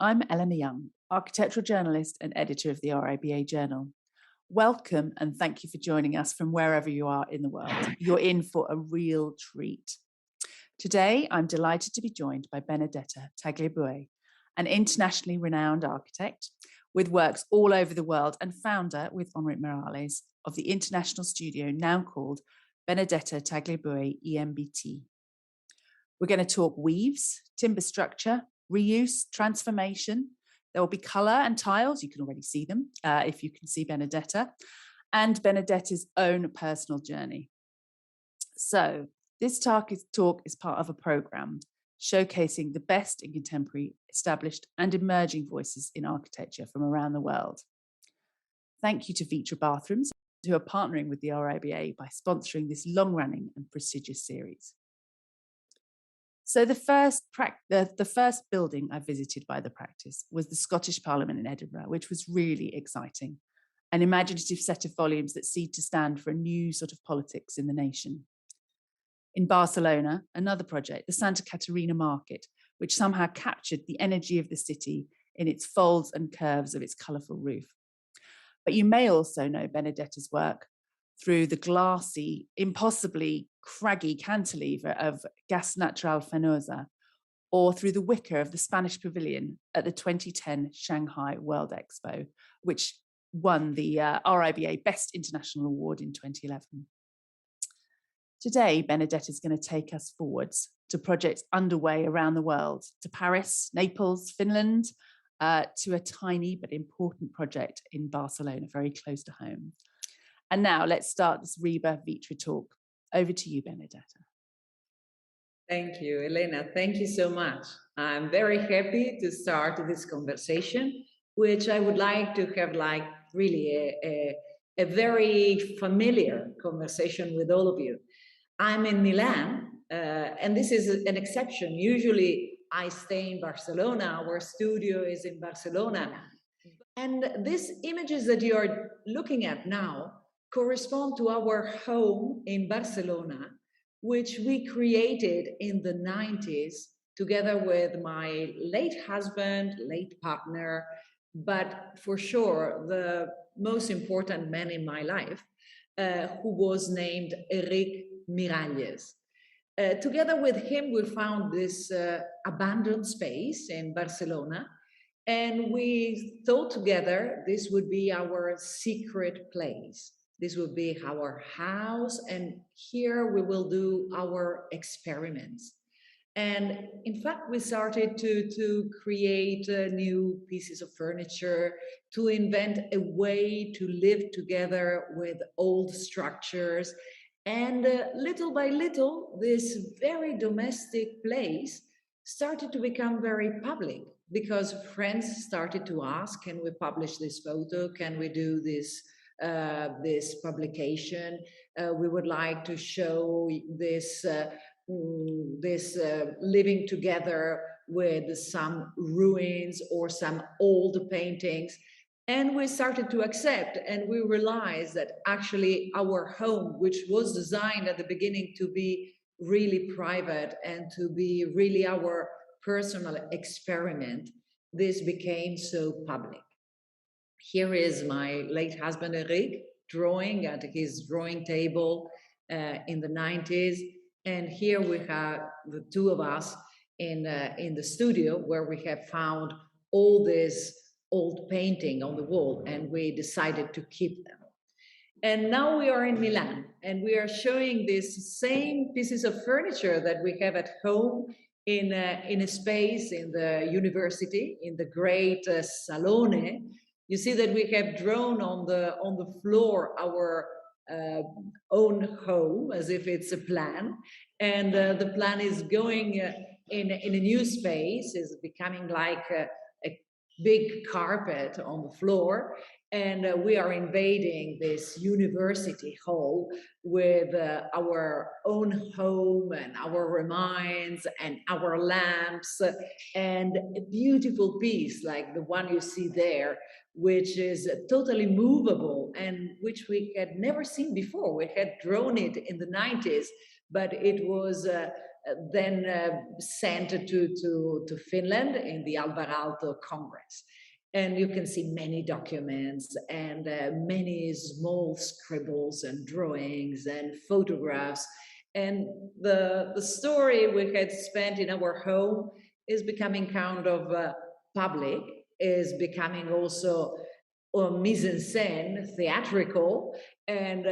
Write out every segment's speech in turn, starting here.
I'm Eleanor Young, architectural journalist and editor of the RIBA Journal. Welcome and thank you for joining us from wherever you are in the world. You're in for a real treat. Today, I'm delighted to be joined by Benedetta Tagliabue, an internationally renowned architect with works all over the world and founder with Enric Morales of the international studio now called Benedetta Tagliabue EMBT. We're going to talk weaves, timber structure, reuse, transformation. There will be colour and tiles. You can already see them if you can see Benedetta, and Benedetta's own personal journey. So this talk is part of a programme showcasing the best in contemporary, established and emerging voices in architecture from around the world. Thank you to VitrA Bathrooms, who are partnering with the RIBA by sponsoring this long-running and prestigious series. So the first building I visited by the practice was the Scottish Parliament in Edinburgh, which was really exciting, an imaginative set of volumes that seem to stand for a new sort of politics in the nation. In Barcelona, another project, the Santa Caterina Market, which somehow captured the energy of the city in its folds and curves of its colourful roof. But you may also know Benedetta's work through the glassy, impossibly craggy cantilever of Gas Natural Fenosa, or through the wicker of the Spanish Pavilion at the 2010 Shanghai World Expo, which won the RIBA Best International Award in 2011. Today, Benedetta is going to take us forwards to projects underway around the world, to Paris, Naples, Finland, to a tiny but important project in Barcelona, very close to home. And now let's start this RIBA VitrA talk. Over to you, Benedetta. Thank you, Elena. Thank you so much. I'm very happy to start this conversation, which I would like to have like really a very familiar conversation with all of you. I'm in Milan, and this is an exception. Usually I stay in Barcelona. Our studio is in Barcelona. And these images that you are looking at now correspond to our home in Barcelona, which we created in the 90s together with my late husband, late partner, but for sure the most important man in my life, who was named Eric Miralles. Together with him, we found this abandoned space in Barcelona, and we thought together this would be our secret place. This will be our house, and here we will do our experiments. And in fact, we started to create new pieces of furniture, to invent a way to live together with old structures. And little by little, this very domestic place started to become very public, because friends started to ask, can we publish this photo? Can we do this this publication? We would like to show this living together with some ruins or some old paintings. And we started to accept, and we realized that actually our home, which was designed at the beginning to be really private and to be really our personal experiment, this became so public. Here is my late husband, Eric, drawing at his drawing table in the 90s. And here we have the two of us in the studio, where we have found all this old painting on the wall, and we decided to keep them. And now we are in Milan, and we are showing these same pieces of furniture that we have at home in a space in the university, in the great Salone. You see that we have drawn on the floor our own home, as if it's a plan, and the plan is going in a new space, is becoming like a big carpet on the floor, And we are invading this university hall with our own home and our remains and our lamps and a beautiful piece like the one you see there, which is totally movable and which we had never seen before. We had drawn it in the 90s, but it was then sent to Finland in the Alvarado Congress. And you can see many documents and many small scribbles and drawings and photographs. And the story we had spent in our home is becoming kind of public, is becoming also mise en scène, theatrical, and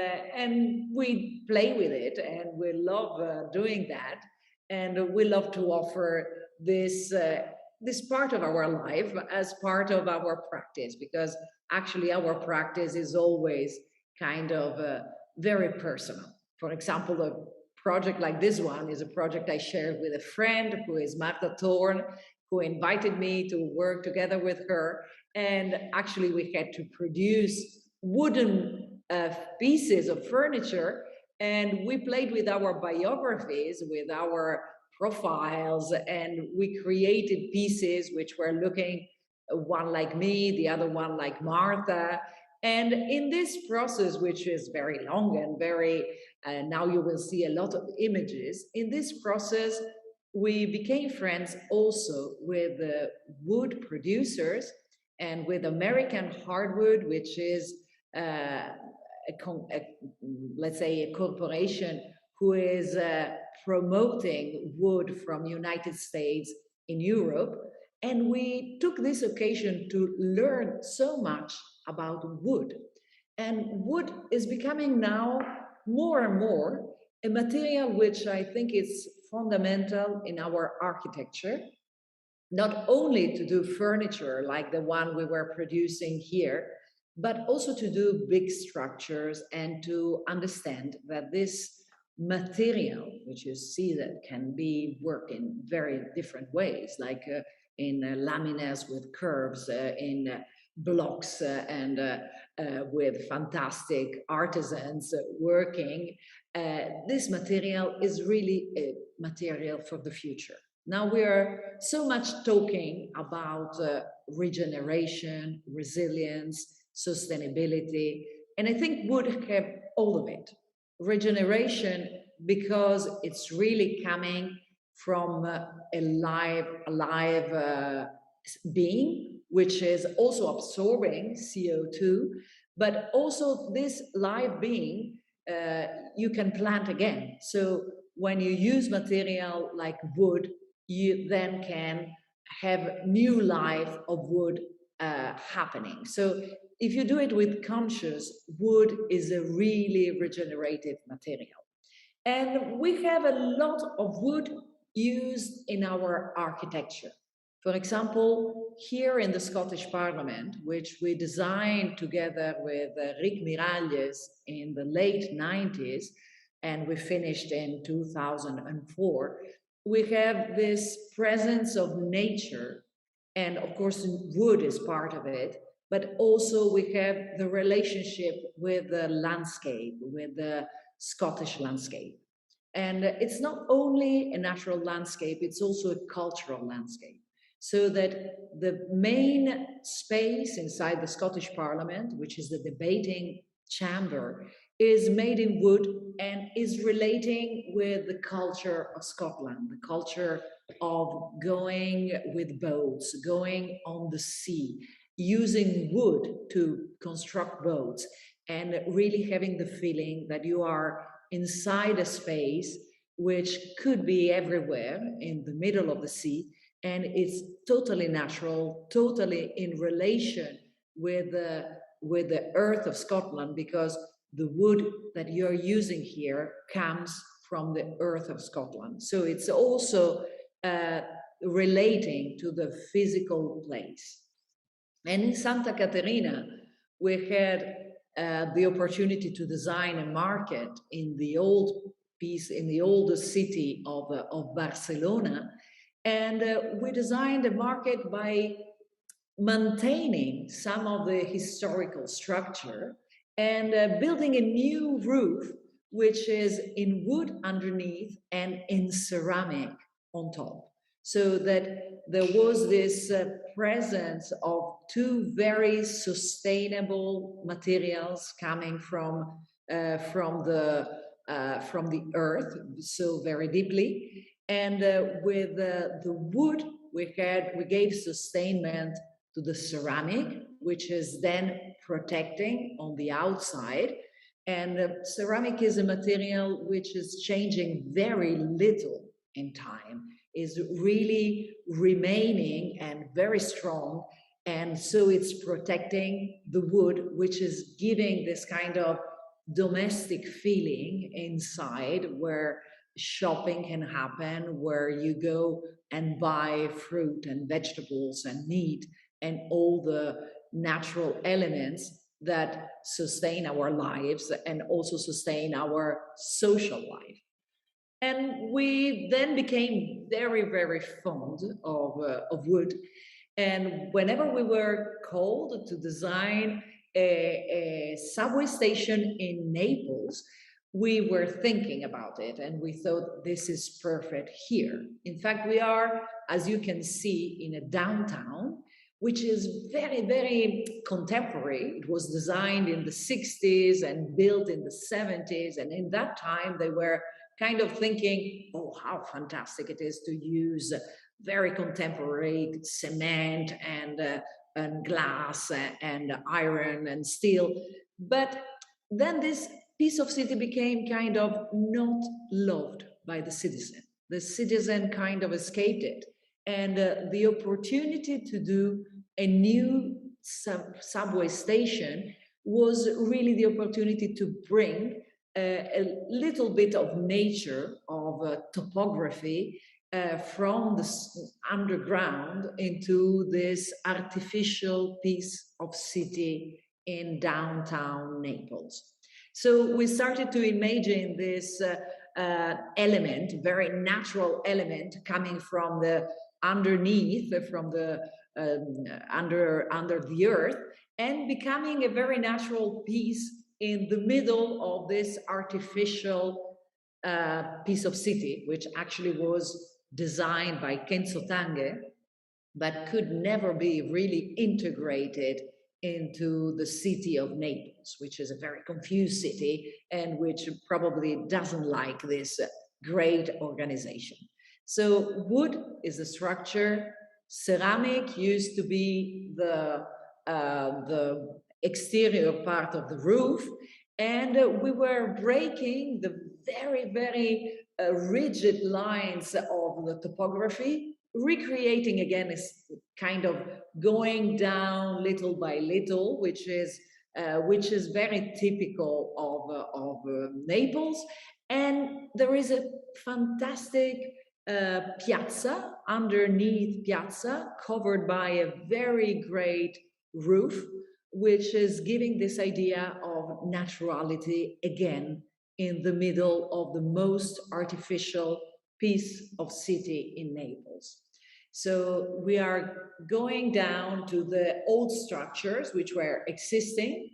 we play with it, and we love doing that, and we love to offer this this part of our life as part of our practice, because actually our practice is always kind of very personal. For example, a project like this one is a project I shared with a friend who is Marta Thorn, who invited me to work together with her. And actually we had to produce wooden pieces of furniture, and we played with our biographies, with our profiles, and we created pieces which were looking one like me, the other one like Martha. And in this process, which is very long and very, now you will see a lot of images, in this process, we became friends also with wood producers and with American Hardwood, which is, let's say, a corporation who is promoting wood from United States in Europe. And we took this occasion to learn so much about wood. And wood is becoming now more and more a material which I think is fundamental in our architecture, not only to do furniture like the one we were producing here, but also to do big structures and to understand that this material, which you see that can be worked in very different ways, like in laminates with curves, in blocks, and with fantastic artisans working, this material is really a material for the future. Now we are so much talking about regeneration, resilience, sustainability, and I think would have all of it. Regeneration, because it's really coming from a live being, which is also absorbing CO2, but also this live being you can plant again. So when you use material like wood, you then can have new life of wood happening. So if you do it with conscious, wood is a really regenerative material. And we have a lot of wood used in our architecture. For example, here in the Scottish Parliament, which we designed together with Rick Miralles in the late 90s, and we finished in 2004, we have this presence of nature, and of course wood is part of it, but also we have the relationship with the landscape, with the Scottish landscape. And it's not only a natural landscape, it's also a cultural landscape. So that the main space inside the Scottish Parliament, which is the debating chamber, is made in wood and is relating with the culture of Scotland, the culture of going with boats, going on the sea, using wood to construct boats, and really having the feeling that you are inside a space which could be everywhere in the middle of the sea, and it's totally natural, totally in relation with the earth of Scotland, because the wood that you're using here comes from the earth of Scotland. So it's also relating to the physical place. And in Santa Caterina, we had the opportunity to design a market in the old piece, in the older city of Barcelona. And we designed a market by maintaining some of the historical structure and building a new roof, which is in wood underneath and in ceramic on top. So that there was this presence of two very sustainable materials coming from the earth, so very deeply. And with the wood, we gave sustainment to the ceramic, which is then protecting on the outside. And ceramic is a material which is changing very little in time, is really remaining and very strong. And so it's protecting the wood, which is giving this kind of domestic feeling inside where shopping can happen, where you go and buy fruit and vegetables and meat and all the natural elements that sustain our lives and also sustain our social life. And we then became very, very fond of wood. And whenever we were called to design a subway station in Naples, we were thinking about it and we thought this is perfect here. In fact, we are, as you can see, in a downtown, which is very, very contemporary. It was designed in the 60s and built in the 70s. And in that time, they were kind of thinking, oh, how fantastic it is to use very contemporary cement and glass and iron and steel. But then this piece of city became kind of not loved by the citizen. The citizen kind of escaped it. And the opportunity to do a new subway station was really the opportunity to bring a little bit of nature, of topography from the underground into this artificial piece of city in downtown Naples. So we started to imagine this element, very natural element coming from the underneath, from the under the earth, and becoming a very natural piece in the middle of this artificial piece of city, which actually was designed by Kenzo Tange, but could never be really integrated into the city of Naples, which is a very confused city and which probably doesn't like this great organization. So wood is the structure. Ceramic used to be the exterior part of the roof, and we were breaking the very, very rigid lines of the topography, recreating again is kind of going down little by little, which is very typical of Naples. And there is a fantastic piazza, underneath piazza, covered by a very great roof, which is giving this idea of naturality again in the middle of the most artificial piece of city in Naples. So we are going down to the old structures which were existing,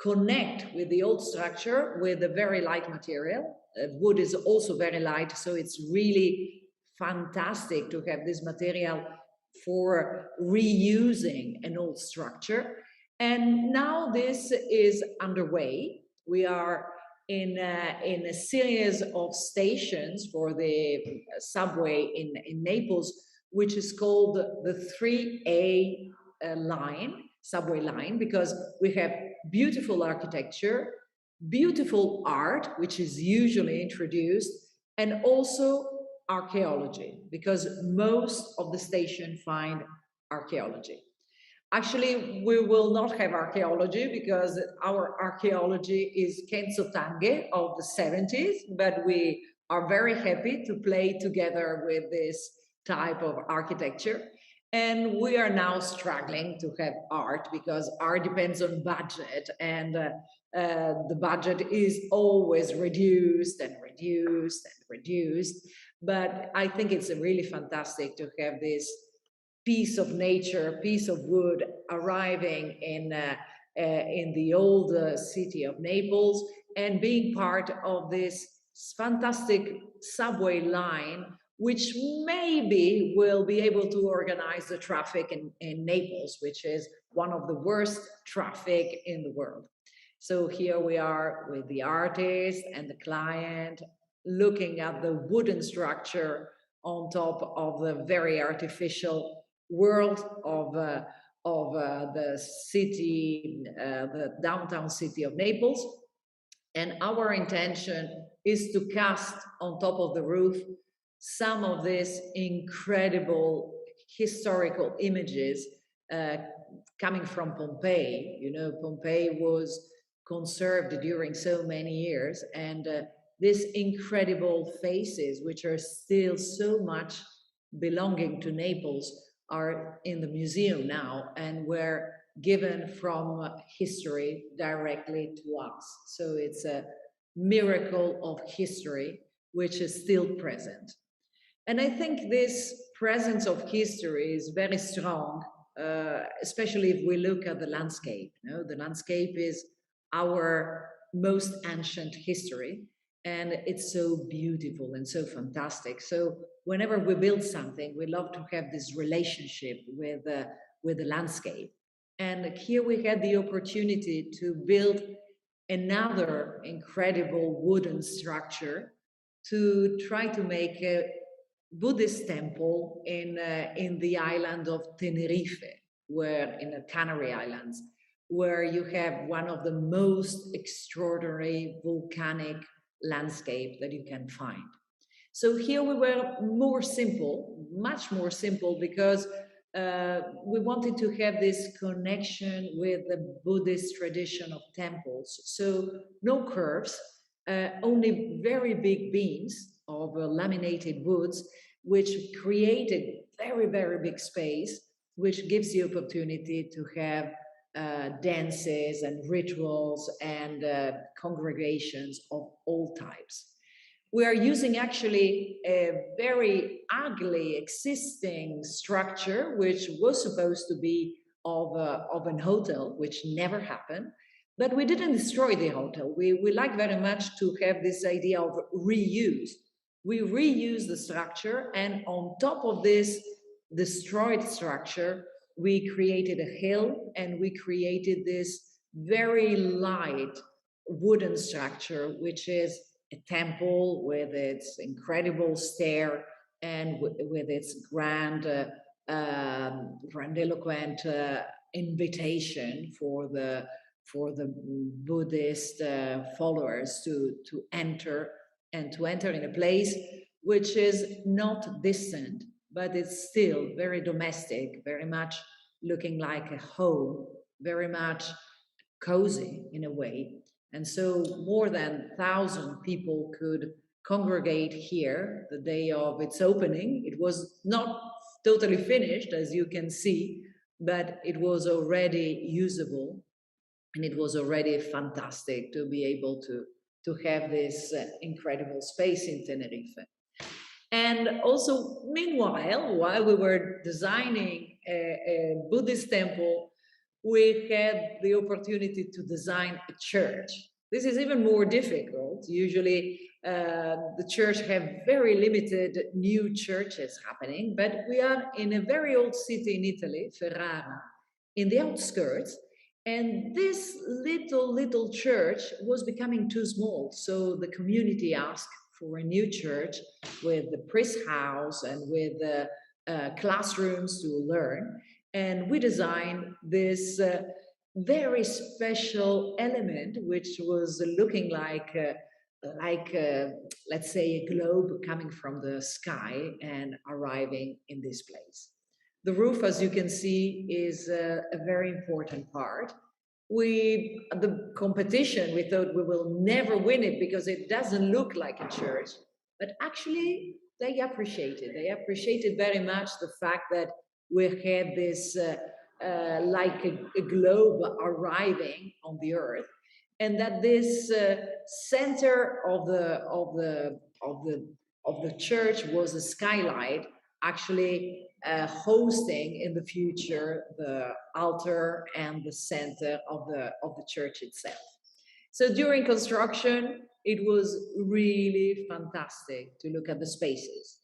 connect with the old structure with a very light material. Wood is also very light, so it's really fantastic to have this material for reusing an old structure. And now this is underway. We are in a series of stations for the subway in Naples, which is called the 3A line, subway line, because we have beautiful architecture, beautiful art, which is usually introduced, and also archaeology, because most of the station find archaeology. Actually, we will not have archaeology because our archaeology is Kenzo Tange of the 70s, but we are very happy to play together with this type of architecture. And we are now struggling to have art because art depends on budget, and the budget is always reduced and reduced and reduced. But I think it's really fantastic to have this piece of nature, piece of wood arriving in the old city of Naples and being part of this fantastic subway line, which maybe will be able to organize the traffic in Naples, which is one of the worst traffic in the world. So here we are with the artist and the client looking at the wooden structure on top of the very artificial world of the city, the downtown city of Naples. And our intention is to cast on top of the roof some of these incredible historical images coming from Pompeii. You know, Pompeii was conserved during so many years, and these incredible faces, which are still so much belonging to Naples, are in the museum now and were given from history directly to us. So it's a miracle of history which is still present. And I think this presence of history is very strong, especially if we look at the landscape. You know, the landscape is our most ancient history, and it's so beautiful and so fantastic. So whenever we build something, we love to have this relationship with the landscape. And here we had the opportunity to build another incredible wooden structure to try to make a Buddhist temple in the island of Tenerife, where in the Canary Islands, where you have one of the most extraordinary volcanic landscape that you can find. So here we were more simple, much more simple, because we wanted to have this connection with the Buddhist tradition of temples. So no curves, only very big beams of laminated woods, which created very, very big space, which gives the opportunity to have dances and rituals and congregations of all types. We are using actually a very ugly existing structure, which was supposed to be of an hotel, which never happened. But we didn't destroy the hotel. We like very much to have this idea of reuse. We reuse the structure, and on top of this destroyed structure, we created a hill and we created this very light wooden structure, which is a temple with its incredible stair and with its grandiloquent invitation for the Buddhist followers to enter and to enter in a place which is not distant, but it's still very domestic, very much looking like a home, very much cozy in a way. And so more than 1,000 people could congregate here the day of its opening. It was not totally finished, as you can see, but it was already usable, and it was already fantastic to be able to have this incredible space in Tenerife. And also, meanwhile, while we were designing a Buddhist temple, we had the opportunity to design a church. This is even more difficult. Usually, the church have very limited new churches happening, but we are in a very old city in Italy, Ferrara, in the outskirts, and this little church was becoming too small. So the community asked for a new church with the priest house and with classrooms to learn. And we designed this very special element, which was looking like, let's say, a globe coming from the sky and arriving in this place. The roof, as you can see, is a very important part. The competition, we thought we will never win it because it doesn't look like a church, but actually they appreciated. They appreciated very much the fact that we had this like a globe arriving on the earth, and that this center of the church was a skylight, actually hosting in the future the altar and the center of the church itself. So during construction, it was really fantastic to look at the spaces.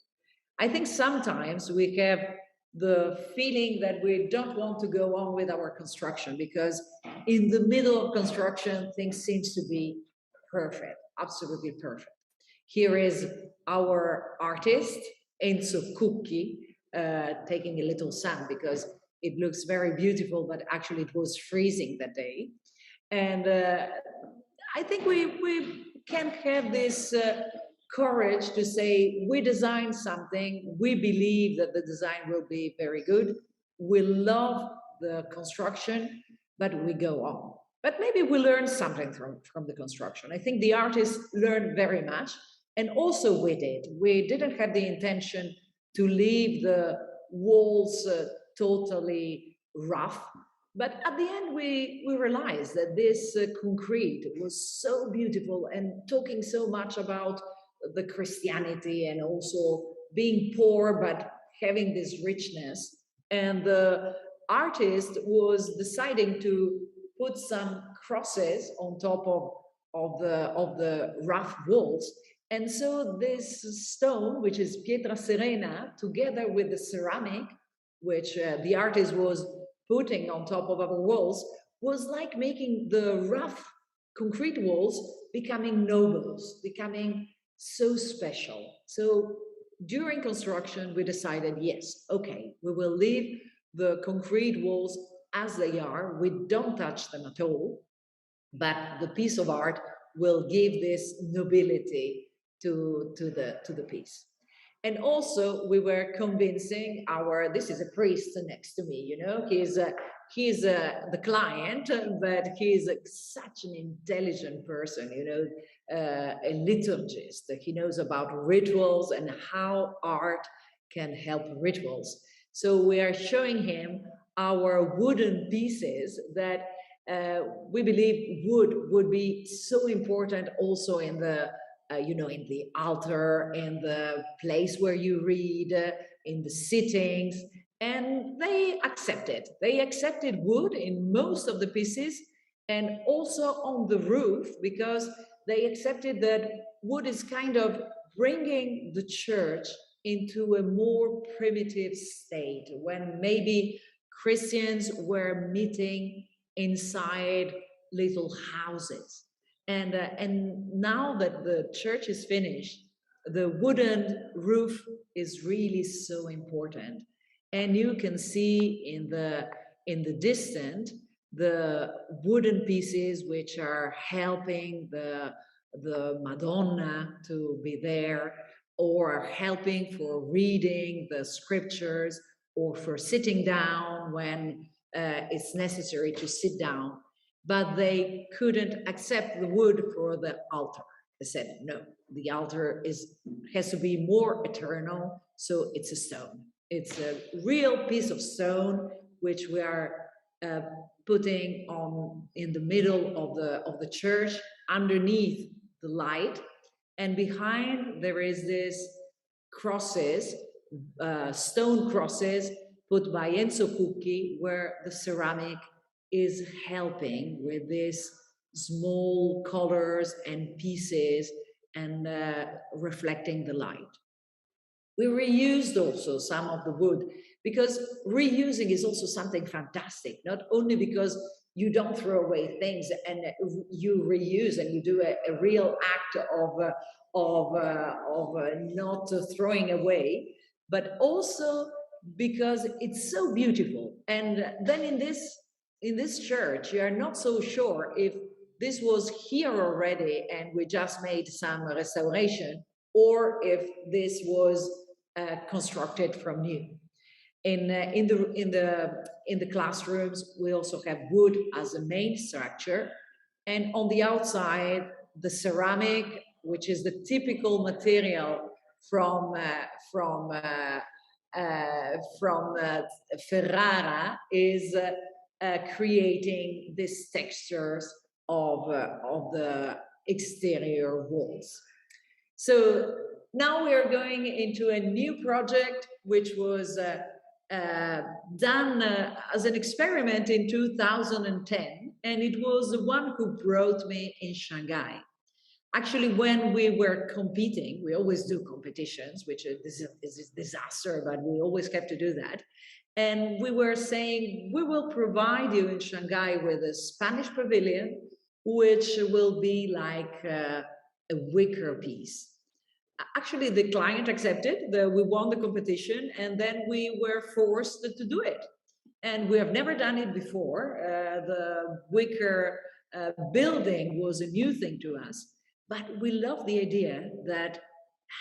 I think sometimes we have the feeling that we don't want to go on with our construction because in the middle of construction, things seems to be perfect, absolutely perfect. Here is our artist, Enzo Cucchi, taking a little sun because it looks very beautiful, but actually it was freezing that day. And I think we can have this courage to say we designed something, we believe that the design will be very good, we love the construction, but we go on. But maybe we learn something from the construction. I think the artists learned very much, and also we did. We didn't have the intention to leave the walls totally rough, but at the end, we realized that this concrete was so beautiful and talking so much about the Christianity and also being poor, but having this richness. And the artist was deciding to put some crosses on top of the rough walls. And so this stone, which is pietra serena, together with the ceramic, which the artist was putting on top of our walls, was like making the rough concrete walls becoming nobles, becoming so special. So during construction, we decided, yes, okay, we will leave the concrete walls as they are. We don't touch them at all, but the piece of art will give this nobility to the piece. And also we were convincing this is a priest next to me, you know, he's the client, but he's such an intelligent person, you know, a liturgist. He knows about rituals and how art can help rituals. So we are showing him our wooden pieces that we believe would be so important also in the you know, in the altar, in the place where you read, in the sittings, and they accepted. They accepted wood in most of the pieces, and also on the roof, because they accepted that wood is kind of bringing the church into a more primitive state, when maybe Christians were meeting inside little houses. And now that the church is finished, the wooden roof is really so important. And you can see in the distance the wooden pieces which are helping the Madonna to be there, or helping for reading the scriptures, or for sitting down when it's necessary to sit down. But they couldn't accept the wood for the altar. They said, no, the altar has to be more eternal, so it's a stone. It's a real piece of stone which we are putting on in the middle of the church, underneath the light, and behind there is this crosses, stone crosses put by Enzo Cucchi, where the ceramic is helping with these small colors and pieces and reflecting the light. We reused also some of the wood, because reusing is also something fantastic, not only because you don't throw away things and you reuse and you do a real act of not throwing away, but also because it's so beautiful. And then in this church, you are not so sure if this was here already and we just made some restoration, or if this was constructed from new. In the classrooms, we also have wood as a main structure, and on the outside, the ceramic, which is the typical material from Ferrara, is creating these textures of the exterior walls. So now we are going into a new project, which was done as an experiment in 2010, and it was the one who brought me in Shanghai. Actually, when we were competing, we always do competitions, which is a disaster, but we always have to do that. And we were saying, we will provide you in Shanghai with a Spanish pavilion, which will be like a wicker piece. Actually, the client accepted, we won the competition, and then we were forced to do it. And we have never done it before. The wicker building was a new thing to us, but we love the idea that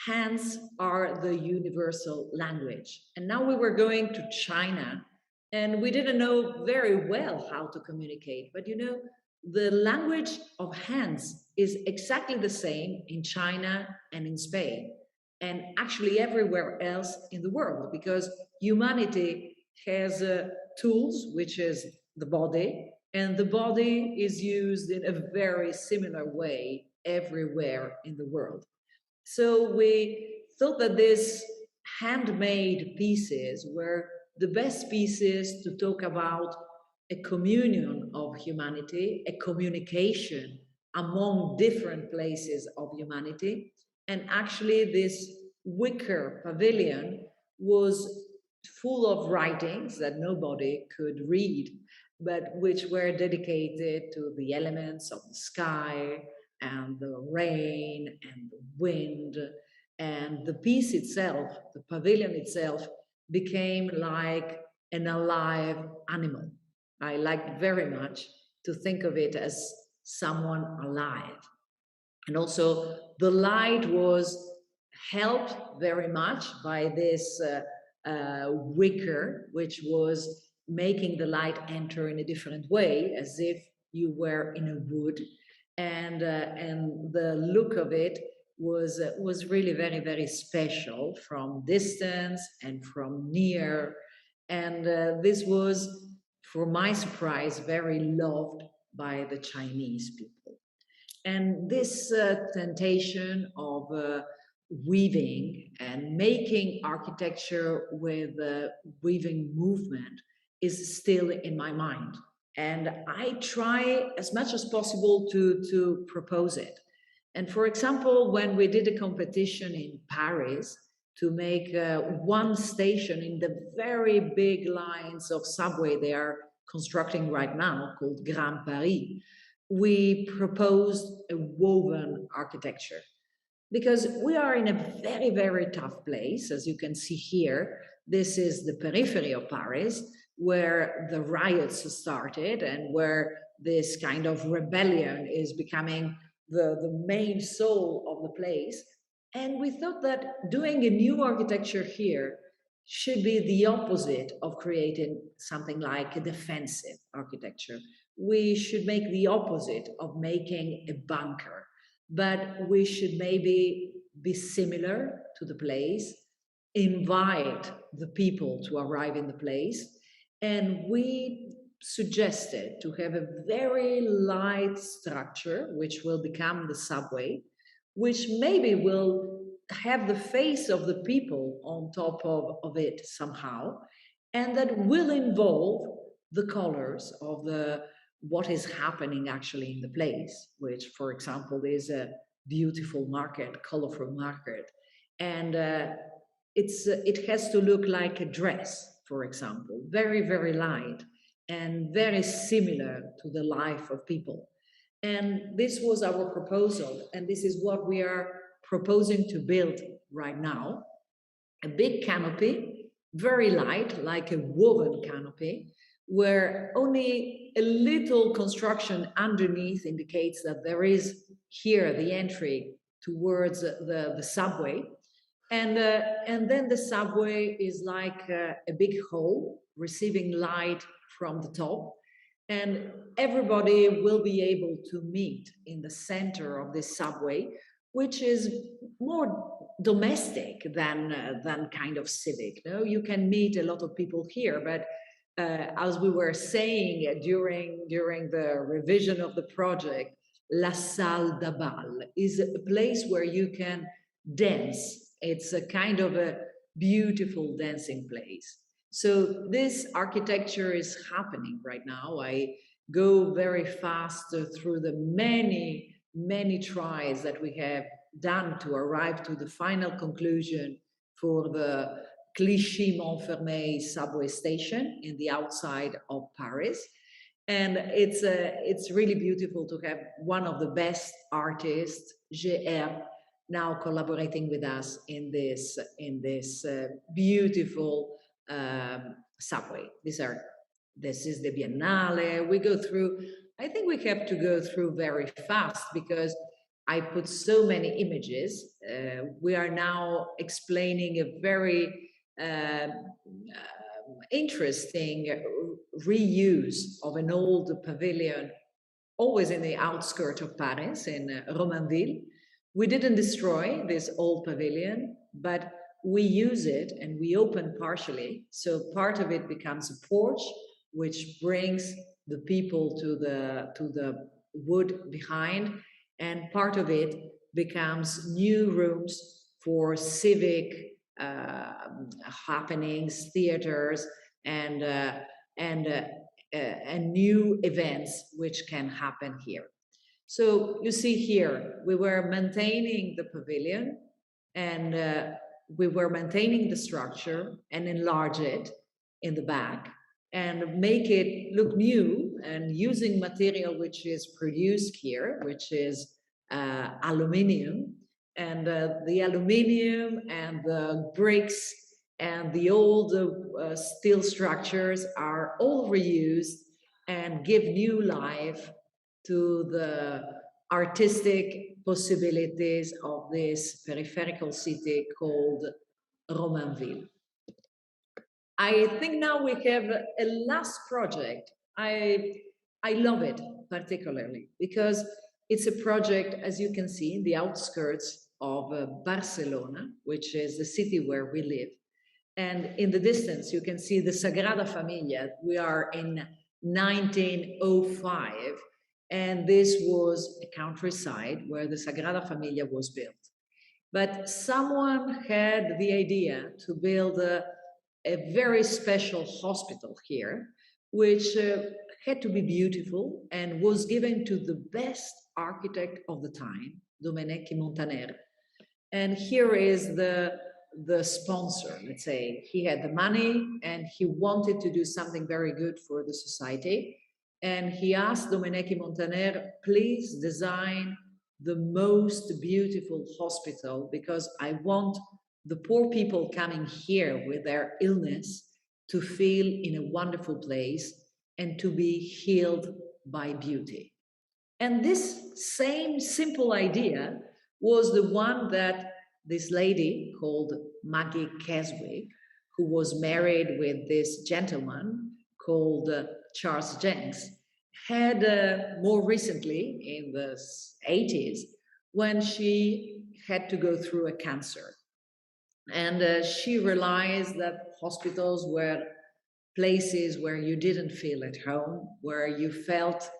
hands are the universal language. And now we were going to China, and we didn't know very well how to communicate. But you know, the language of hands is exactly the same in China and in Spain, and actually everywhere else in the world, because humanity has tools, which is the body, and the body is used in a very similar way everywhere in the world. So we thought that these handmade pieces were the best pieces to talk about a communion of humanity, a communication among different places of humanity. And actually, this wicker pavilion was full of writings that nobody could read, but which were dedicated to the elements of the sky and the rain and the wind. And the piece itself, the pavilion itself, became like an alive animal. I liked very much to think of it as someone alive. And also, the light was helped very much by this wicker, which was making the light enter in a different way, as if you were in a wood. And the look of it was really very special from distance and from near. And this was, for my surprise, very loved by the Chinese people. And this temptation of weaving and making architecture with weaving movement is still in my mind. And I try as much as possible to propose it. And for example, when we did a competition in Paris to make one station in the very big lines of subway they are constructing right now, called Grand Paris, we proposed a woven architecture, because we are in a very tough place. As you can see here, this is the periphery of Paris, where the riots started and where this kind of rebellion is becoming the main soul of the place. And we thought that doing a new architecture here should be the opposite of creating something like a defensive architecture. We should make the opposite of making a bunker, but we should maybe be similar to the place, invite the people to arrive in the place. And we suggested to have a very light structure, which will become the subway, which maybe will have the face of the people on top of it somehow, and that will involve the colors of the what is happening actually in the place, which, for example, is a beautiful market, colorful market. And it has to look like a dress, for example, very light and very similar to the life of people. And this was our proposal, and this is what we are proposing to build right now. A big canopy, very light, like a woven canopy, where only a little construction underneath indicates that there is here the entry towards the subway. And then the subway is like a big hole receiving light from the top. And everybody will be able to meet in the center of this subway, which is more domestic than kind of civic. No, you can meet a lot of people here, but as we were saying during the revision of the project, La Salle de Bal is a place where you can dance. It's a kind of a beautiful dancing place. So this architecture is happening right now. I go very fast through the many tries that we have done to arrive to the final conclusion for the Clichy-Montfermeil subway station in the outside of Paris. And it's really beautiful to have one of the best artists, GR, now collaborating with us in this beautiful subway. This is the Biennale. We go through, I think we have to go through very fast because I put so many images. We are now explaining a very interesting reuse of an old pavilion, always in the outskirts of Paris, in Romainville. We didn't destroy this old pavilion, but we use it and we open partially. So part of it becomes a porch, which brings the people to the wood behind, and part of it becomes new rooms for civic happenings, theaters, and new events which can happen here. So you see here, we were maintaining the pavilion, and we were maintaining the structure and enlarge it in the back and make it look new, and using material which is produced here, which is aluminium, and the aluminium and the bricks and the old steel structures are all reused and give new life to the artistic possibilities of this peripheral city called Romainville. I think now we have a last project. I love it particularly because it's a project, as you can see, in the outskirts of Barcelona, which is the city where we live. And in the distance, you can see the Sagrada Familia. We are in 1905, and this was a countryside where the Sagrada Familia was built. But someone had the idea to build a very special hospital here, which had to be beautiful and was given to the best architect of the time, Domenico Montaner. And here is the sponsor, let's say. He had the money and he wanted to do something very good for the society. And he asked Domenico Montaner, please design the most beautiful hospital because I want the poor people coming here with their illness to feel in a wonderful place and to be healed by beauty. And this same simple idea was the one that this lady called Maggie Keswick, who was married with this gentleman called Charles Jenks, had more recently in the 80s when she had to go through a cancer. And she realized that hospitals were places where you didn't feel at home, where you felt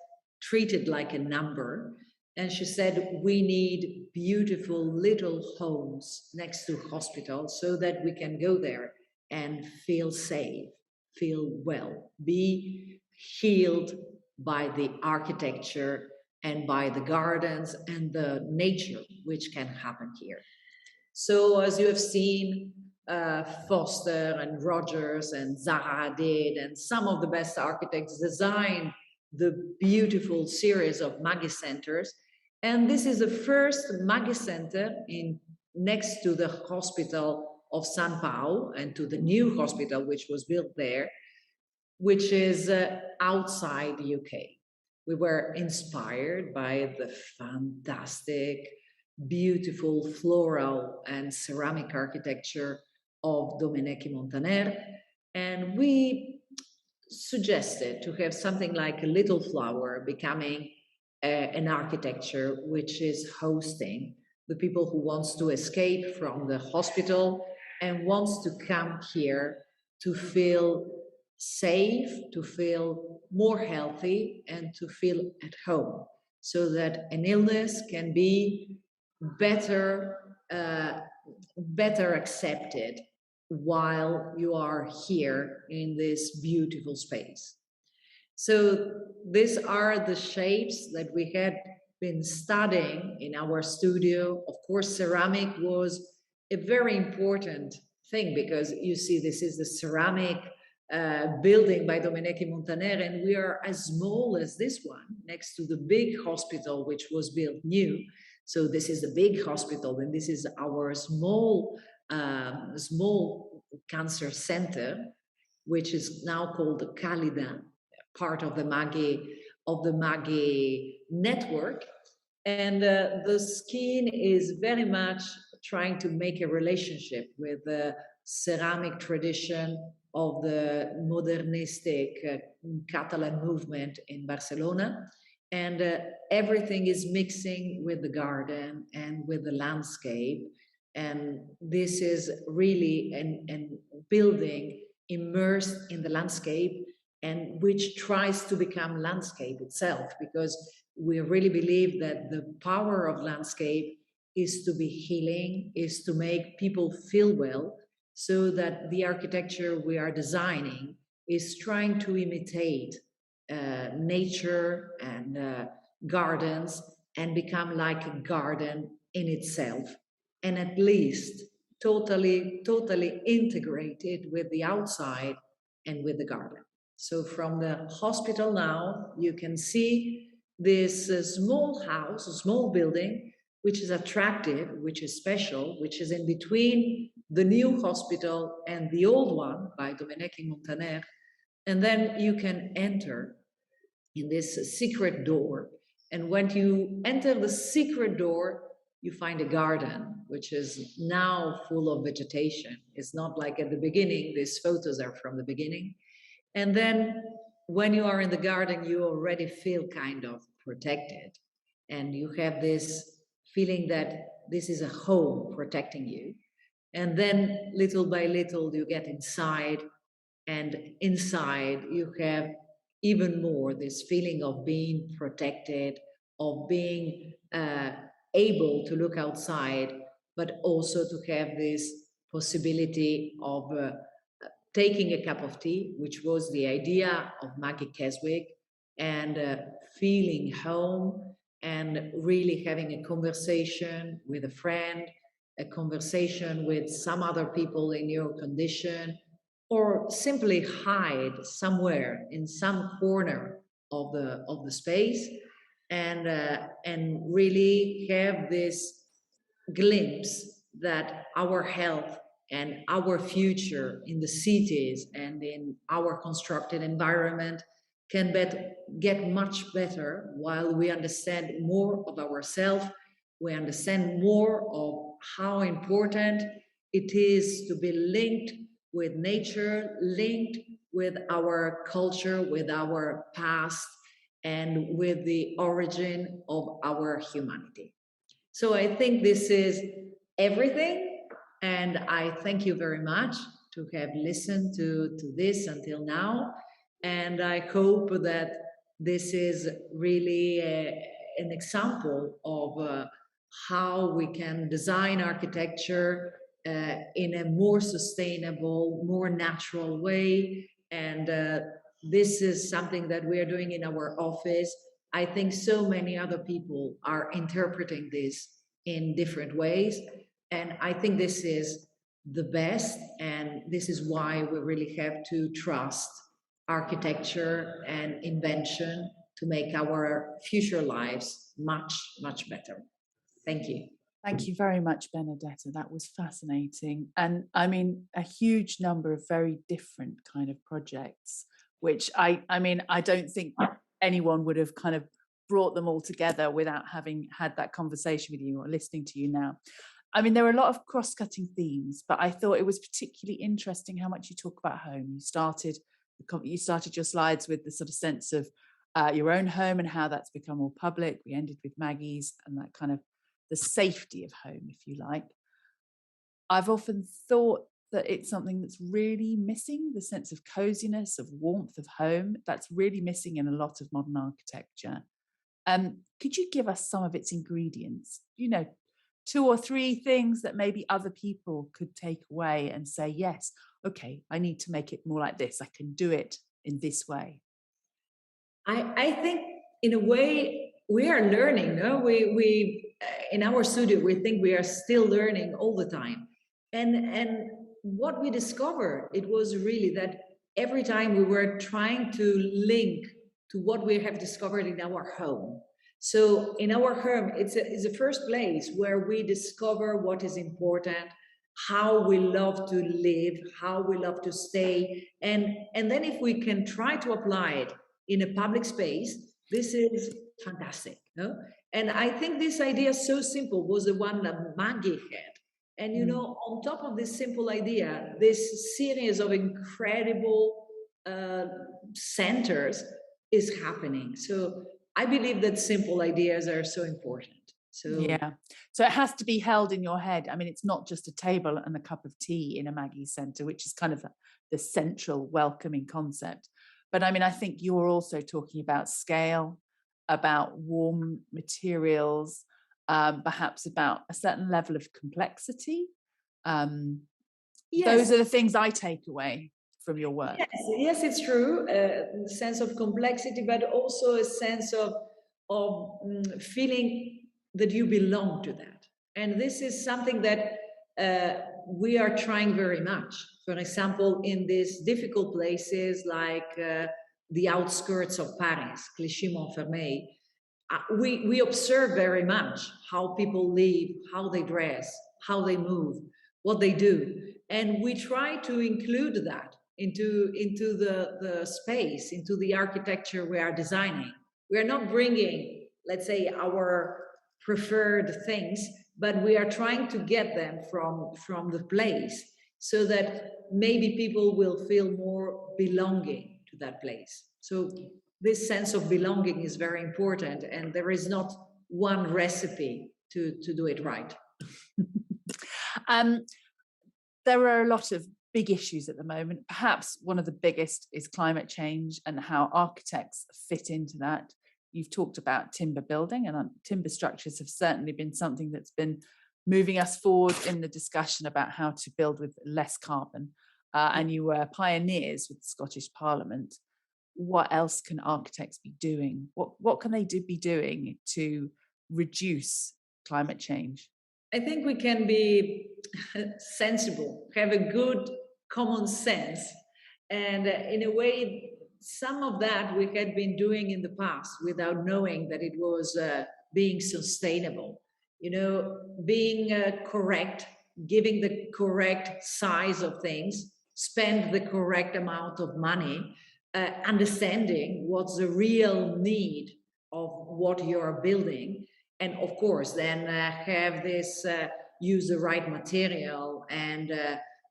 treated like a number. And she said, we need beautiful little homes next to hospitals so that we can go there and feel safe, feel well, be healed by the architecture and by the gardens and the nature which can happen here. So as you have seen, Foster and Rogers and Zaha Hadid and some of the best architects designed the beautiful series of Maggie Centers. And this is the first Maggie Center next to the hospital of San Pau and to the new hospital which was built there, which is outside the UK. We were inspired by the fantastic, beautiful floral and ceramic architecture of Domenico Montaner, and we suggested to have something like a little flower becoming an architecture which is hosting the people who wants to escape from the hospital and wants to come here to feel safe, to feel more healthy, and to feel at home, so that an illness can be better accepted while you are here in this beautiful space. So these are the shapes that we had been studying in our studio. Of course, ceramic was a very important thing because you see, this is the ceramic building by Domenech Montaner, and we are as small as this one next to the big hospital which was built new. So this is the big hospital, and this is our small cancer center, which is now called the Calida, part of the Maggie network. And the skin is very much trying to make a relationship with the ceramic tradition of the modernistic Catalan movement in Barcelona. And everything is mixing with the garden and with the landscape. And this is really a building immersed in the landscape, and which tries to become landscape itself, because we really believe that the power of landscape is to be healing, is to make people feel well, so that the architecture we are designing is trying to imitate nature and gardens, and become like a garden in itself, and at least totally integrated with the outside and with the garden. So from the hospital now, you can see this small house, a small building, which is attractive, which is special, which is in between the new hospital and the old one by Domenech Montaner. And then you can enter in this secret door. And when you enter the secret door, you find a garden, which is now full of vegetation. It's not like at the beginning, these photos are from the beginning. And then when you are in the garden, you already feel kind of protected. And you have this feeling that this is a home protecting you. And then little by little, you get inside, and inside you have even more this feeling of being protected, of being able to look outside, but also to have this possibility of taking a cup of tea, which was the idea of Maggie Keswick, and feeling home, and really having a conversation with a friend, a conversation with some other people in your condition, or simply hide somewhere in some corner of the space, and really have this glimpse that our health and our future in the cities and in our constructed environment can get much better, while we understand more of ourselves, we understand more of how important it is to be linked with nature, linked with our culture, with our past, and with the origin of our humanity. So I think this is everything. And I thank you very much to have listened to this until now. And I hope that this is really an example of how we can design architecture in a more sustainable, more natural way. And this is something that we are doing in our office. I think so many other people are interpreting this in different ways. And I think this is the best. And this is why we really have to trust architecture and invention to make our future lives much, much better. Thank you. Thank you very much, Benedetta. That was fascinating. And I mean, a huge number of very different kind of projects, which I mean, I don't think anyone would have kind of brought them all together without having had that conversation with you or listening to you now. I mean, there are a lot of cross-cutting themes, but I thought it was particularly interesting how much you talk about home. You started your slides with the sort of sense of your own home and how that's become more public. We ended with Maggie's and that kind of the safety of home, if you like. I've often thought that it's something that's really missing, the sense of coziness, of warmth of home. That's really missing in a lot of modern architecture. Could you give us some of its ingredients? 2 or 3 things that maybe other people could take away and say, yes, okay, I need to make it more like this. I can do it in this way. I think in a way we are learning. No, we in our studio we think we are still learning all the time, and what we discovered it was really that every time we were trying to link to what we have discovered in our home. So in our home, it's a first place where we discover what is important, how we love to live, how we love to stay, and then if we can try to apply it in a public space, this is fantastic. No? And I think this idea, so simple, was the one that Maggie had. And you know, on top of this simple idea, this series of incredible centers is happening. So I believe that simple ideas are so important. So yeah, so it has to be held in your head. I mean, it's not just a table and a cup of tea in a Maggie Centre, which is kind of the central welcoming concept. But I mean, I think you're also talking about scale, about warm materials, perhaps about a certain level of complexity. yes, Those are the things I take away from your work. yes, it's true. A sense of complexity, but also a sense of feeling that you belong to that. And this is something that we are trying very much. For example, in these difficult places like the outskirts of Paris, Clichy-Montfermeil, we observe very much how people live, how they dress, how they move, what they do. And we try to include that into the space, into the architecture we are designing. We are not bringing, let's say, our preferred things, but we are trying to get them from the place so that maybe people will feel more belonging to that place. So this sense of belonging is very important, and there is not one recipe to do it right. There are a lot of big issues at the moment. Perhaps one of the biggest is climate change and how architects fit into that. You've talked about timber building, and timber structures have certainly been something that's been moving us forward in the discussion about how to build with less carbon. And you were pioneers with the Scottish Parliament. What else can architects be doing? What can they be doing to reduce climate change? I think we can be sensible, have a good common sense, and in a way, some of that we had been doing in the past without knowing that it was being sustainable. You know, being correct, giving the correct size of things, spend the correct amount of money, understanding what's the real need of what you're building, and of course then have this use the right material and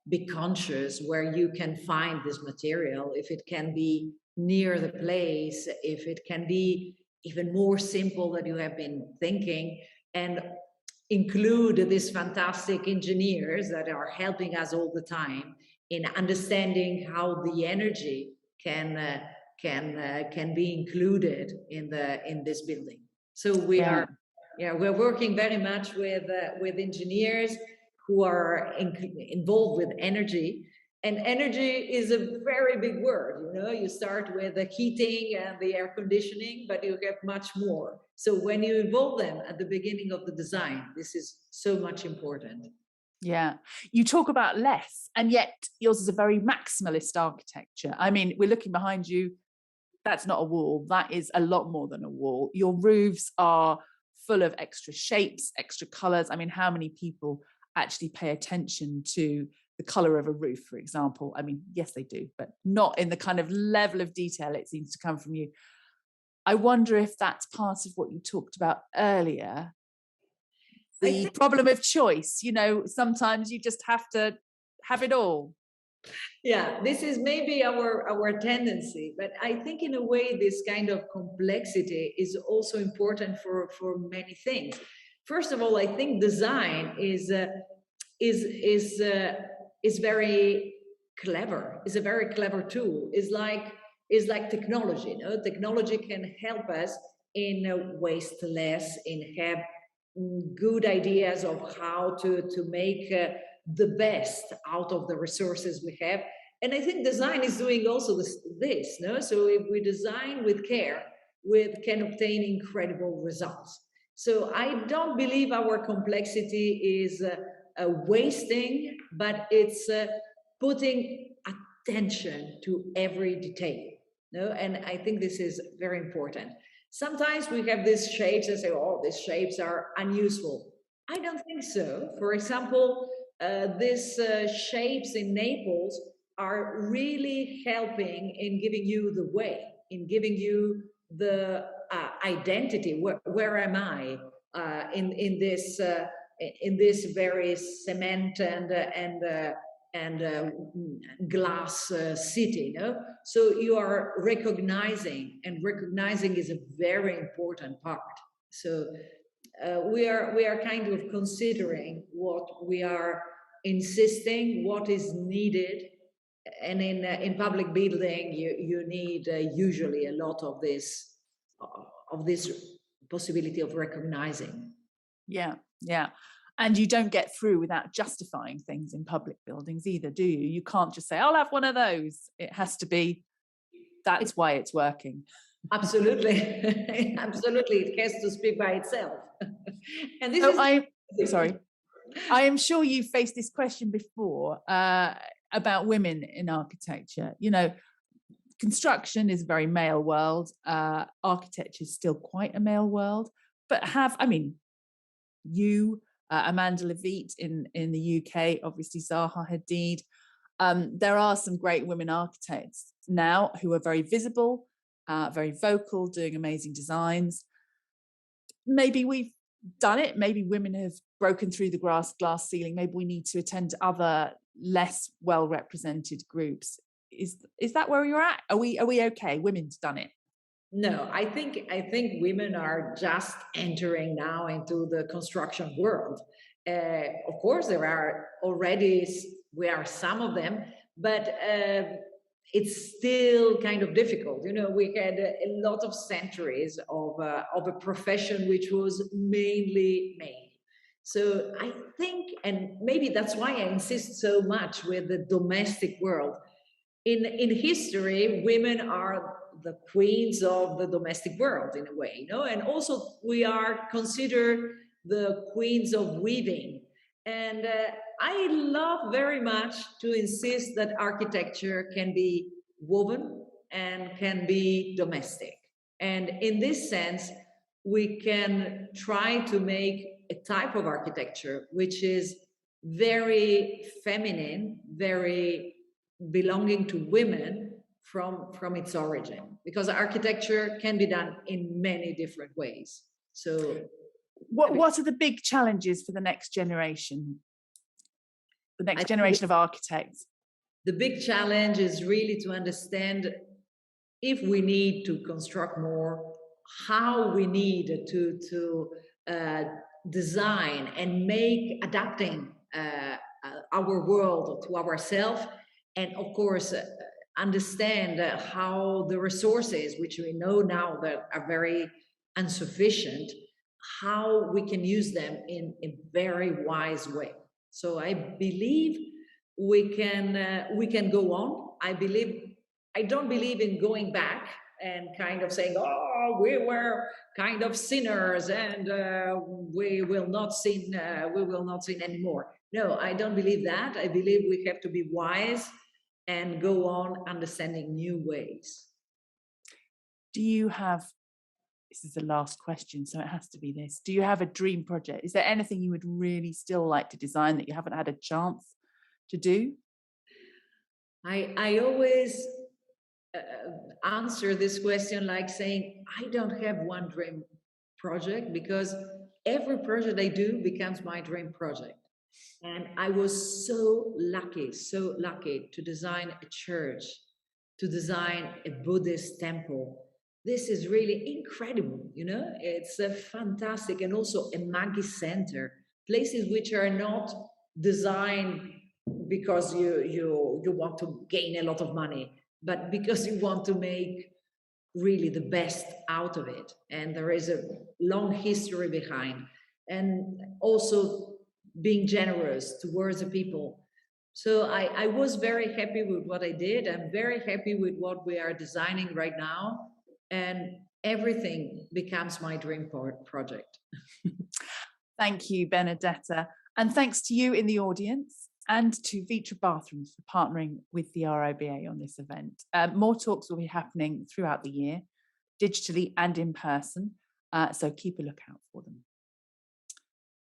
be conscious where you can find this material, if it can be near the place, if it can be even more simple than you have been thinking, and include these fantastic engineers that are helping us all the time in understanding how the energy can be included in this building. So we're working very much with engineers who are involved with energy. And energy is a very big word. You know, you start with the heating and the air conditioning, but you get much more. So when you involve them at the beginning of the design, this is so much important. Yeah, you talk about less, and yet yours is a very maximalist architecture. I mean, we're looking behind you. That's not a wall. That is a lot more than a wall. Your roofs are full of extra shapes, extra colors. I mean, how many people actually pay attention to the color of a roof, for example? I mean, yes, they do, but not in the kind of level of detail it seems to come from you. I wonder if that's part of what you talked about earlier, the problem of choice. You know, sometimes you just have to have it all. Yeah, this is maybe our tendency, but I think in a way this kind of complexity is also important for many things. First of all, I think design is very clever. Is a very clever tool. Is like technology. You know, technology can help us in waste less, in have good ideas of how to make the best out of the resources we have. And I think design is doing also this, no? So if we design with care, we can obtain incredible results. So I don't believe our complexity is wasting, but it's putting attention to every detail. No, and I think this is very important. Sometimes we have these shapes and say, "Oh, these shapes are unuseful." I don't think so. For example, these shapes in Naples are really helping in giving you the way, in giving you the identity. Where am I in this very cement and glass city? No, so you are recognizing, and recognizing is a very important part. So we are kind of considering what we are insisting, what is needed, and in public building you need usually a lot of this possibility of recognizing. Yeah, yeah. And you don't get through without justifying things in public buildings either, do you? You can't just say, I'll have one of those. It has to be, that's why it's working. Absolutely. Absolutely, it has to speak by itself. And this So is sorry, I am sure you've faced this question before about women in architecture. You know, construction is a very male world. Architecture is still quite a male world. But you, Amanda Levitt in the UK, obviously Zaha Hadid. There are some great women architects now who are very visible, very vocal, doing amazing designs. Maybe we've done it. Maybe women have broken through the glass ceiling. Maybe we need to attend to other less well represented groups. Is that where you're at? Are we okay? Women's done it. No, I think women are just entering now into the construction world. Of course, we are some of them, but it's still kind of difficult. You know, we had a lot of centuries of a profession which was mainly male. So I think, and maybe that's why I insist so much with the domestic world. In history, women are the queens of the domestic world in a way, you know, and also we are considered the queens of weaving. And I love very much to insist that architecture can be woven and can be domestic. And in this sense, we can try to make a type of architecture which is very feminine, very belonging to women from its origin, because architecture can be done in many different ways. So what are the big challenges for the next generation, of architects? The big challenge is really to understand if we need to construct more, how we need to design and make adapting our world to ourselves, and of course understand how the resources which we know now that are very insufficient, how we can use them in a very wise way. So I believe we can go on. I don't believe in going back and kind of saying, oh, we were kind of sinners and we will not sin anymore. No, I don't believe that. I believe we have to be wise and go on understanding new ways. Do you have, this is the last question, so it has to be this, do you have a dream project? Is there anything you would really still like to design that you haven't had a chance to do? I always answer this question like saying, I don't have one dream project, because every project I do becomes my dream project. And I was so lucky to design a church, to design a Buddhist temple. This is really incredible, you know, it's a fantastic, and also a Maggie Center, places which are not designed because you want to gain a lot of money, but because you want to make really the best out of it. And there is a long history behind. and also being generous towards the people. So I was very happy with what I did. I'm very happy with what we are designing right now. And everything becomes my dream project. Thank you, Benedetta. And thanks to you in the audience and to VitrA Bathrooms for partnering with the RIBA on this event. More talks will be happening throughout the year, digitally and in person, so keep a lookout for them.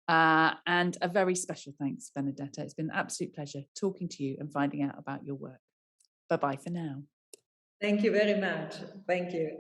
And a very special thanks, Benedetta. It's been an absolute pleasure talking to you and finding out about your work. Bye-bye for now. Thank you very much. Thank you.